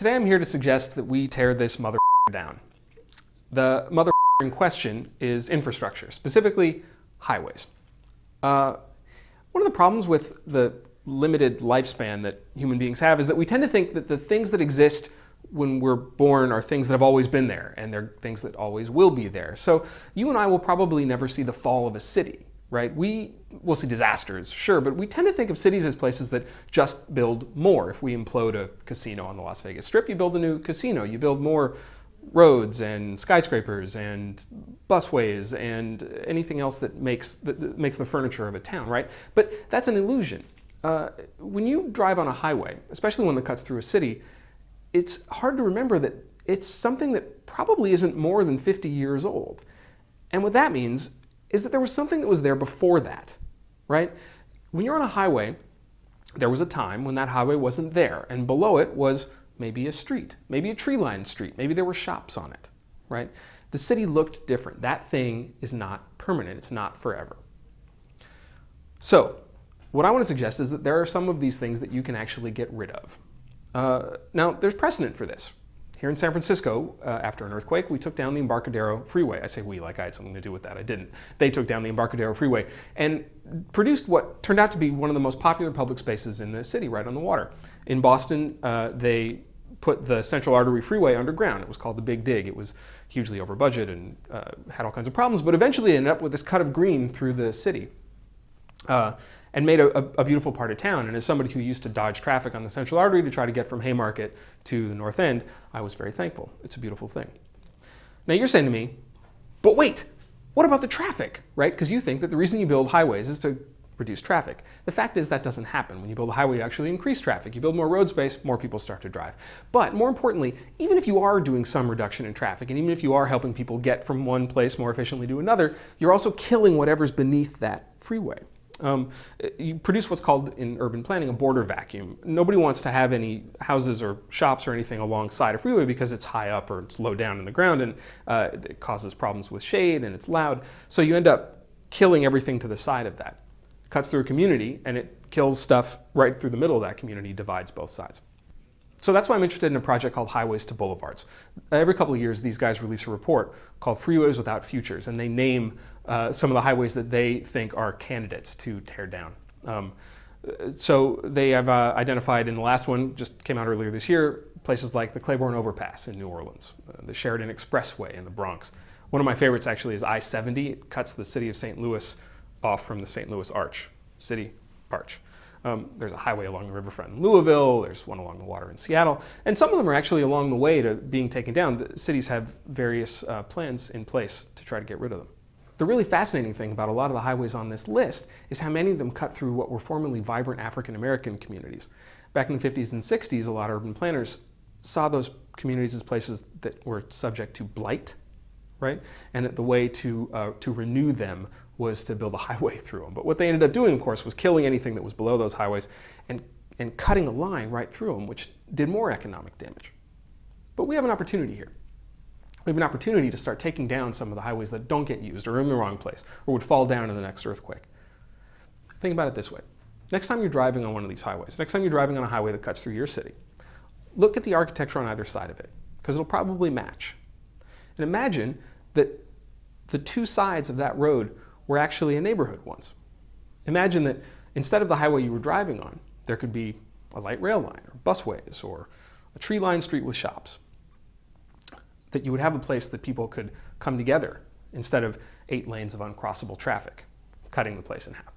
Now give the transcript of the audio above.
Today I'm here to suggest that we tear this mother down. The mother in question is infrastructure, specifically highways. One of the problems with the limited lifespan that human beings have is that we tend to think that the things that exist when we're born are things that have always been there, and they're things that always will be there. So you and I will probably never see the fall of a city, right? We will see disasters, sure, but we tend to think of cities as places that just build more. If we implode a casino on the Las Vegas Strip, you build a new casino. You build more roads and skyscrapers and busways and anything else that makes the furniture of a town, right? But that's an illusion. When you drive on a highway, especially one that cuts through a city, it's hard to remember that it's something that probably isn't more than 50 years old. And what that means is that there was something that was there before that, right? When you're on a highway, there was a time when that highway wasn't there, and below it was maybe a street, maybe a tree-lined street, maybe there were shops on it, right? The city looked different. That thing is not permanent, it's not forever. So, what I want to suggest is that there are some of these things that you can actually get rid of. Now, there's precedent for this. Here in San Francisco, after an earthquake, we took down the Embarcadero Freeway. I say we like I had something to do with that. I didn't. They took down the Embarcadero Freeway and produced what turned out to be one of the most popular public spaces in the city, right on the water. In Boston, they put the Central Artery Freeway underground. It was called the Big Dig. It was hugely over budget and had all kinds of problems, but eventually ended up with this cut of green through the city. And made a beautiful part of town. And as somebody who used to dodge traffic on the Central Artery to try to get from Haymarket to the North End, I was very thankful. It's a beautiful thing. Now you're saying to me, but wait, what about the traffic, right? Because you think that the reason you build highways is to reduce traffic. The fact is that doesn't happen. When you build a highway, you actually increase traffic. You build more road space, more people start to drive. But more importantly, even if you are doing some reduction in traffic, and even if you are helping people get from one place more efficiently to another, you're also killing whatever's beneath that freeway. You produce what's called in urban planning a border vacuum. Nobody wants to have any houses or shops or anything alongside a freeway because it's high up or it's low down in the ground, and it causes problems with shade and it's loud. So you end up killing everything to the side of that. It cuts through a community and it kills stuff right through the middle of that community, divides both sides. So that's why I'm interested in a project called Highways to Boulevards. Every couple of years, these guys release a report called Freeways Without Futures, and they name some of the highways that they think are candidates to tear down. So they have identified in the last one, just came out earlier this year, places like the Claiborne Overpass in New Orleans, the Sheridan Expressway in the Bronx. One of my favorites actually is I-70. It cuts the city of St. Louis off from the St. Louis Arch, City Arch. There's a highway along the riverfront in Louisville, there's one along the water in Seattle, and some of them are actually along the way to being taken down. The cities have various plans in place to try to get rid of them. The really fascinating thing about a lot of the highways on this list is how many of them cut through what were formerly vibrant African American communities. Back in the 50s and 60s, a lot of urban planners saw those communities as places that were subject to blight, right? And that the way to renew them was to build a highway through them. But what they ended up doing, of course, was killing anything that was below those highways and cutting a line right through them, which did more economic damage. But we have an opportunity here. We have an opportunity to start taking down some of the highways that don't get used or are in the wrong place or would fall down in the next earthquake. Think about it this way. Next time you're driving on one of these highways, next time you're driving on a highway that cuts through your city, look at the architecture on either side of it, because it'll probably match. And imagine that the two sides of that road were actually a neighborhood once. Imagine that instead of the highway you were driving on, there could be a light rail line or busways or a tree-lined street with shops. That you would have a place that people could come together instead of 8 lanes of uncrossable traffic, cutting the place in half.